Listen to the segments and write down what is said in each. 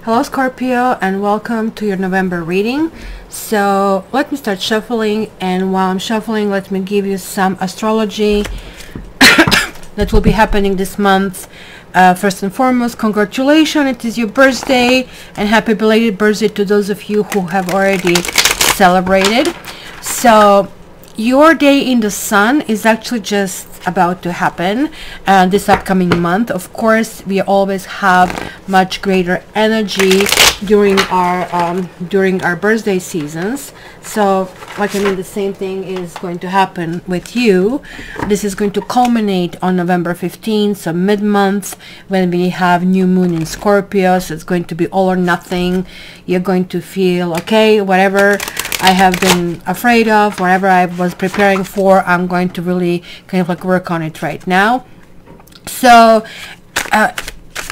Hello Scorpio, and welcome to your November reading. So let me start shuffling, and while I'm shuffling, let me give you some astrology that will be happening this month. First and foremost, congratulations, it is your birthday, and happy belated birthday to those of you who have already celebrated. So your day in the sun is actually just about to happen this upcoming month. Of course, we always have much greater energy during our birthday seasons. So the same thing is going to happen with you. This is going to culminate on November 15th, so mid-month, when we have new moon in Scorpio. So it's going to be all or nothing. You're going to feel, okay, whatever I have been afraid of, whatever I was preparing for, I'm going to really kind of work on it right now. So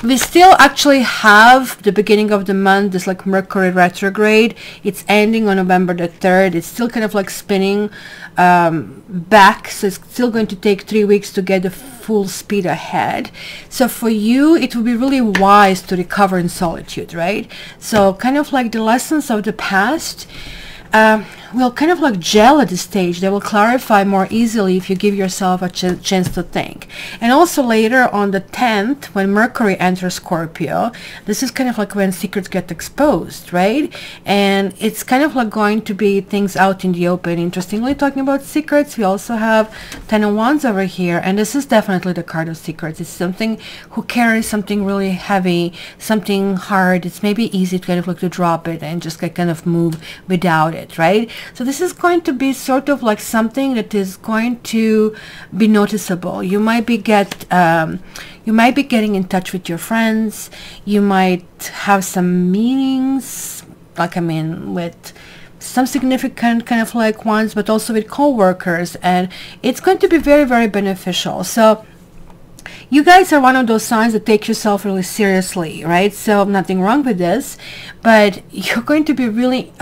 we still actually have the beginning of the month, this Mercury retrograde. It's ending on November the 3rd. It's still kind of spinning back, so it's still going to take 3 weeks to get the full speed ahead. So for you, it will be really wise to recover in solitude, right? So kind of the lessons of the past will kind of gel at this stage. They will clarify more easily if you give yourself a chance to think. And also later on the 10th, when Mercury enters Scorpio, this is kind of when secrets get exposed, right? And it's kind of going to be things out in the open. Interestingly, talking about secrets, we also have 10 of Wands over here, and this is definitely the card of secrets. It's something who carries something really heavy, something hard. It's maybe easy to kind of to drop it and just kind of move without it, right? So this is going to be sort of something that is going to be noticeable. You might be getting in touch with your friends. You might have some meetings, with some significant kind of ones, but also with co-workers, and it's going to be very, very beneficial. So you guys are one of those signs that take yourself really seriously, right? So nothing wrong with this, but you're going to be really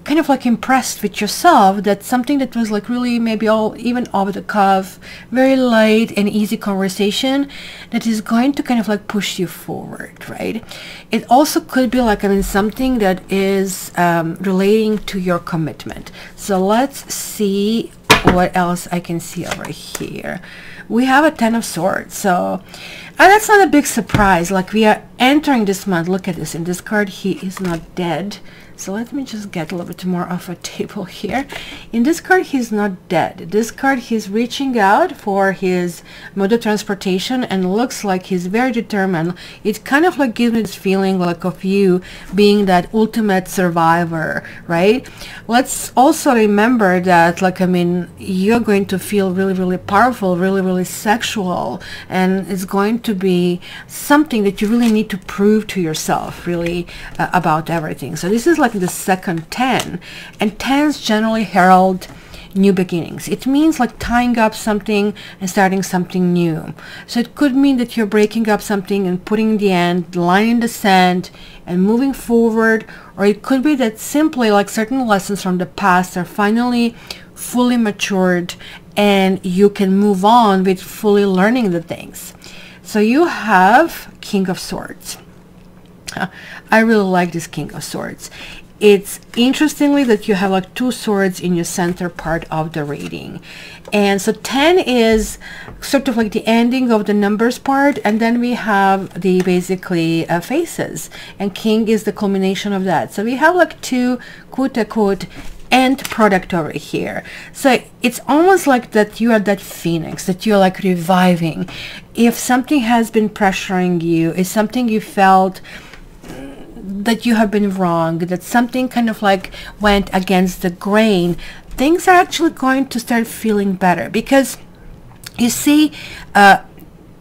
kind of impressed with yourself, that something that was really maybe even off the cuff, very light and easy conversation, that is going to kind of push you forward, right? It also could be something that is relating to your commitment. So let's see what else I can see over here. We have a 10 of Swords, so that's not a big surprise. We are entering this month. Look at this. In this card, he is not dead. So let me just get a little bit more off a table here. In this card, he's not dead. This card, he's reaching out for his mode of transportation, and looks like he's very determined. It kind of gives me this feeling of you being that ultimate survivor, right? Let's also remember that you're going to feel really, really powerful, really, really sexual, and it's going to be something that you really need to prove to yourself, really, about everything. So this is the second 10, and 10s generally herald new beginnings. It means tying up something and starting something new. So it could mean that you're breaking up something and putting the end line in the sand and moving forward, or it could be that simply certain lessons from the past are finally fully matured and you can move on with fully learning the things. So you have King of Swords. I really like this King of Swords. It's interestingly that you have 2 swords in your center part of the reading. And so 10 is sort of the ending of the numbers part, and then we have the basically faces, and King is the culmination of that. So we have 2 quote-unquote end product over here. So it's almost that you are that phoenix, that you're reviving. If something has been pressuring you, if something you felt that you have been wrong, that something kind of went against the grain, things are actually going to start feeling better, because you see,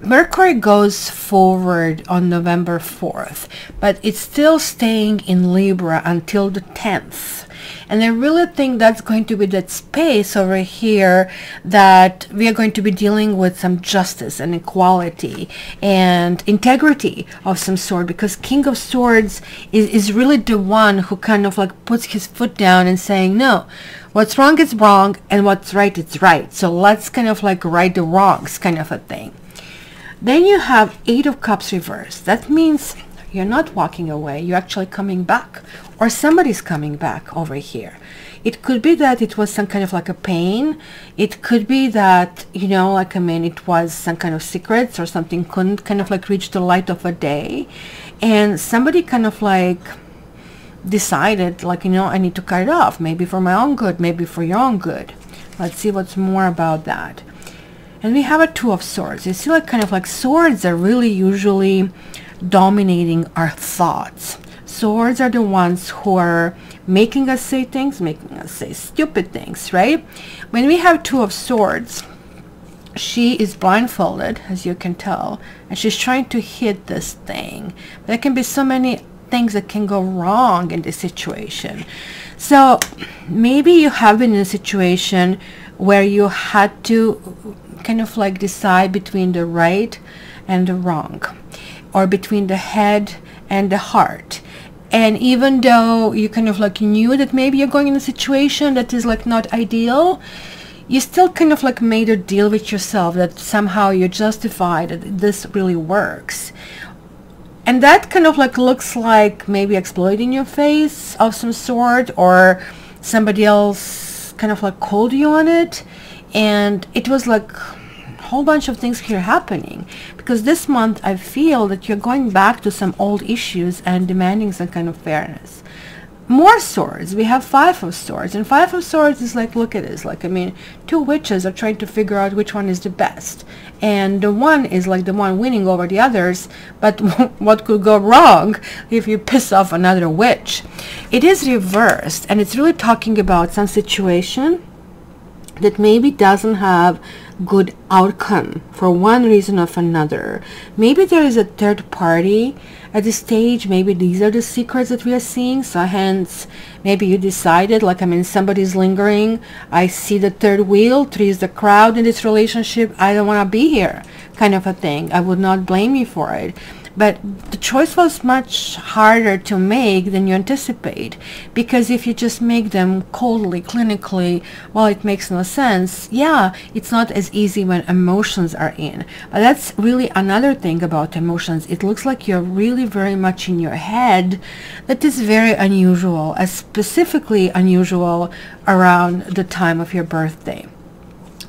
Mercury goes forward on November 4th, but it's still staying in Libra until the 10th. And I really think that's going to be that space over here that we are going to be dealing with some justice and equality and integrity of some sort, because King of Swords is really the one who kind of puts his foot down and saying, no, what's wrong is wrong and what's right is right. So let's kind of right the wrongs, kind of a thing. Then you have 8 of Cups reversed. That means You're not walking away. You're actually coming back, or somebody's coming back over here. It could be that it was some kind of like a pain. It could be that, you know, like, I mean, it was some kind of secrets or something couldn't kind of like reach the light of a day. And somebody kind of like decided, like, you know, I need to cut it off. Maybe for my own good, maybe for your own good. Let's see what's more about that. And we have a Two of Swords. You see, like, kind of like swords are really usually dominating our thoughts. Swords are the ones who are making us say things, making us say stupid things, right? When we have Two of Swords, she is blindfolded, as you can tell, and she's trying to hit this thing. There can be so many things that can go wrong in this situation. So maybe you have been in a situation where you had to kind of like decide between the right and the wrong, or between the head and the heart. And even though you kind of like knew that maybe you're going in a situation that is like not ideal, you still kind of like made a deal with yourself that somehow you justified that this really works. And that kind of like looks like maybe exploiting your face of some sort, or somebody else kind of like called you on it. And it was like a whole bunch of things here happening, because this month I feel that you're going back to some old issues and demanding some kind of fairness. More swords. We have Five of Swords, and Five of Swords is like, look at this, like, I mean, two witches are trying to figure out which one is the best, and the one is like the one winning over the others. But what could go wrong if you piss off another witch? It is reversed, and it's really talking about some situation that maybe doesn't have good outcome for one reason or another. Maybe there is a third party at this stage. Maybe these are the secrets that we are seeing. So hence, maybe you decided, like, I mean, somebody's lingering. I see the third wheel. Three is the crowd in this relationship. I don't want to be here, kind of a thing. I would not blame you for it. But the choice was much harder to make than you anticipate, because if you just make them coldly, clinically, well, it makes no sense. Yeah, it's not as easy when emotions are in. But that's really another thing about emotions. It looks like you're really very much in your head. That is very unusual, as specifically unusual around the time of your birthday.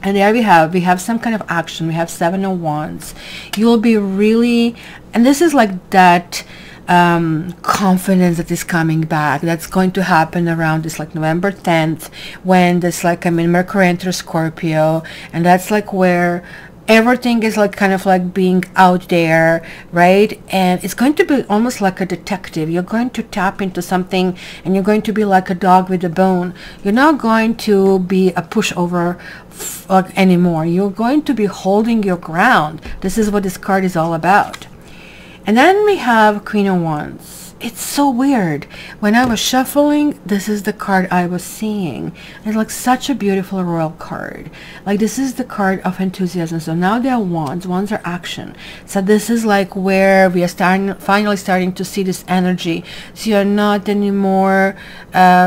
And there we have some kind of action. We have Seven of Wands. You will be really, and this is like that confidence that is coming back. That's going to happen around this like November 10th, when this, like, I mean, Mercury enters Scorpio, and that's like where everything is like kind of like being out there, right? And it's going to be almost like a detective. You're going to tap into something, and you're going to be like a dog with a bone. You're not going to be a pushover anymore. You're going to be holding your ground. This is what this card is all about. And then we have Queen of Wands. It's so weird. When I was shuffling, this is the card I was seeing. It's like such a beautiful royal card. Like, this is the card of enthusiasm. So now there are wands. Wands are action. So this is like where we are finally starting to see this energy. So you're not anymore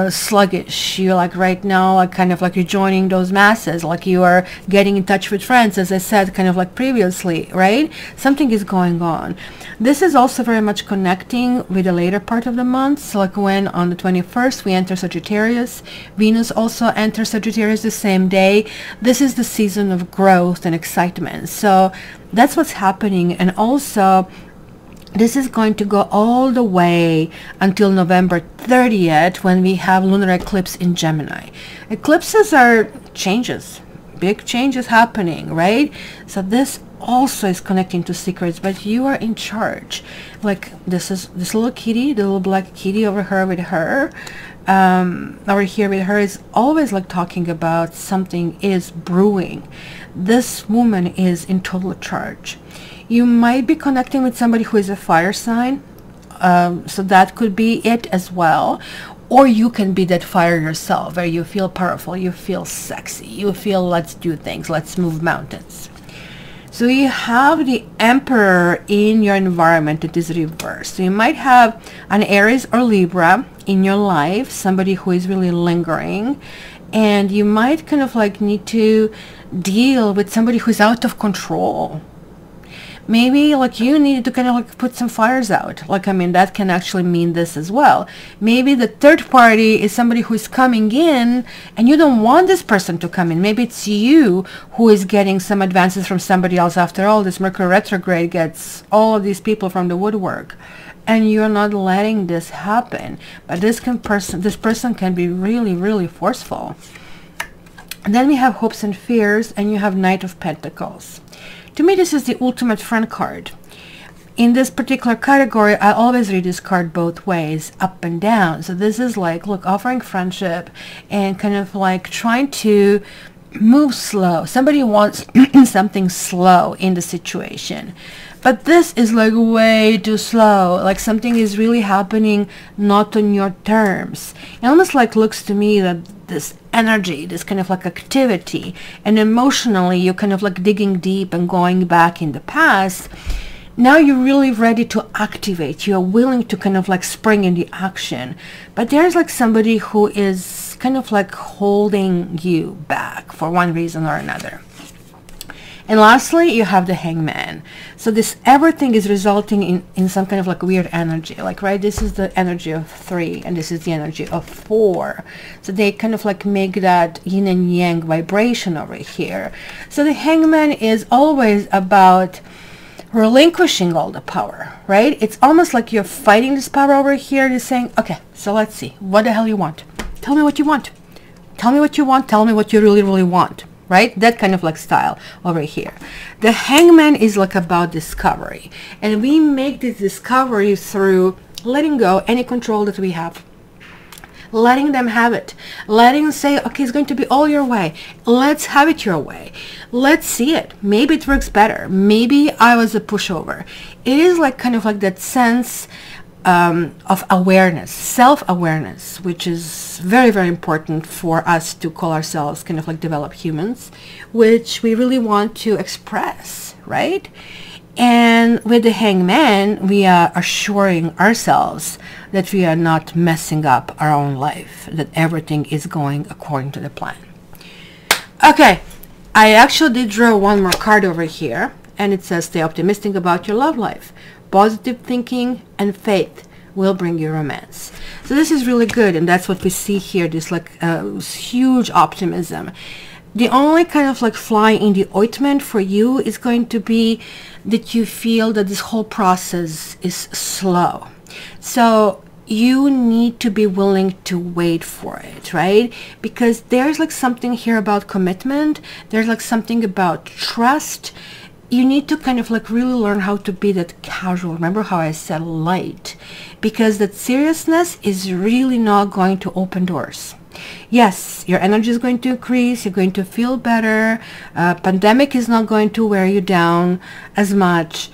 sluggish. You're like right now, like kind of like you're joining those masses. Like you are getting in touch with friends, as I said, kind of like previously, right? Something is going on. This is also very much connecting with the later part of the month. So like when on the 21st we enter Sagittarius, Venus also enters Sagittarius the same day. This is the season of growth and excitement. So that's what's happening. And also this is going to go all the way until November 30th, when we have lunar eclipse in Gemini. Eclipses are changes, big changes happening, right? So this also is connecting to secrets, but you are in charge. Like this is this little kitty, the little black kitty over here with her, over here with her, is always like talking about something is brewing. This woman is in total charge. You might be connecting with somebody who is a fire sign, so that could be it as well. Or you can be that fire yourself, where you feel powerful, you feel sexy, you feel let's do things, let's move mountains. So you have the Emperor in your environment that is reversed. So you might have an Aries or Libra in your life, somebody who is really lingering, and you might kind of like need to deal with somebody who's out of control. Maybe like you need to kind of like put some fires out. Like, I mean, that can actually mean this as well. Maybe the third party is somebody who is coming in and you don't want this person to come in. Maybe it's you who is getting some advances from somebody else. After all, this Mercury retrograde gets all of these people from the woodwork, and you're not letting this happen. But this person can be really, really forceful. And then we have hopes and fears, and you have Knight of Pentacles. To me, this is the ultimate friend card. In this particular category, I always read this card both ways, up and down. So this is like, look, offering friendship and kind of like trying to move slow. Somebody wants something slow in the situation. But this is like way too slow. Like something is really happening not on your terms. It almost like looks to me that this energy, this kind of like activity, and emotionally you're kind of like digging deep and going back in the past. Now you're really ready to activate. You're willing to kind of like spring into action. But there's like somebody who is kind of like holding you back for one reason or another. And lastly, you have the Hangman. So this everything is resulting in some kind of like weird energy. Like, right, this is the energy of 3 and this is the energy of 4. So they kind of like make that yin and yang vibration over here. So the Hangman is always about relinquishing all the power, right? It's almost like you're fighting this power over here. You're saying, okay, so let's see. What the hell you want? Tell me what you want. Tell me what you want. Tell me what you really, really want. Right? That kind of like style over here. The Hangman is like about discovery. And we make this discovery through letting go any control that we have. Letting them have it. Letting them say, okay, it's going to be all your way. Let's have it your way. Let's see it. Maybe it works better. Maybe I was a pushover. It is like kind of like that sense of awareness, self-awareness, which is very, very important for us to call ourselves kind of like developed humans, which we really want to express, right? And with the Hangman, we are assuring ourselves that we are not messing up our own life, that everything is going according to the plan. Okay, I actually did draw one more card over here, and it says stay optimistic about your love life. Positive thinking and faith will bring you romance. So this is really good, and that's what we see here, this like huge optimism. The only kind of like fly in the ointment for you is going to be that you feel that this whole process is slow. So you need to be willing to wait for it, right? Because there's like something here about commitment. There's like something about trust. You need to kind of like really learn how to be that casual. Remember how I said light? Because that seriousness is really not going to open doors. Yes, your energy is going to increase. You're going to feel better. Pandemic is not going to wear you down as much.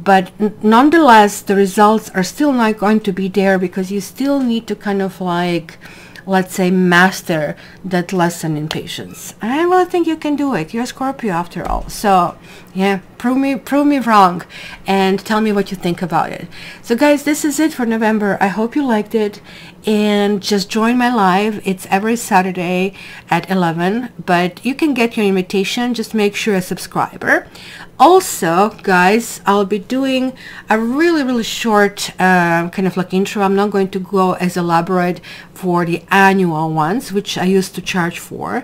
But nonetheless, the results are still not going to be there because you still need to kind of like, let's say, master that lesson in patience. I really think you can do it. You're a Scorpio after all. So yeah, prove me wrong and tell me what you think about it. So guys, this is it for November. I hope you liked it, and just join my live. It's every Saturday at 11, but you can get your invitation. Just make sure you're a subscriber. Also, guys, I'll be doing a really, really short kind of like intro. I'm not going to go as elaborate for the annual ones, which I used to charge for.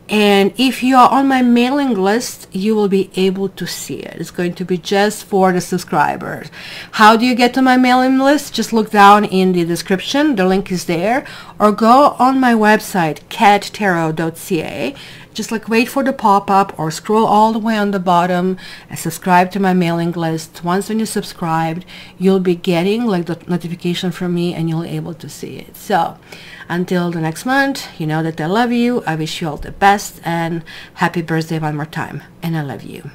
And if you are on my mailing list, you will be able to see it. It's going to be just for the subscribers. How do you get to my mailing list? Just look down in the description. The link is there. Or go on my website, cattarot.ca. Just like wait for the pop-up or scroll all the way on the bottom and subscribe to my mailing list. Once when you're subscribed, you'll be getting like the notification from me and you'll be able to see it. So until the next month, you know that I love you. I wish you all the best and happy birthday one more time. And I love you.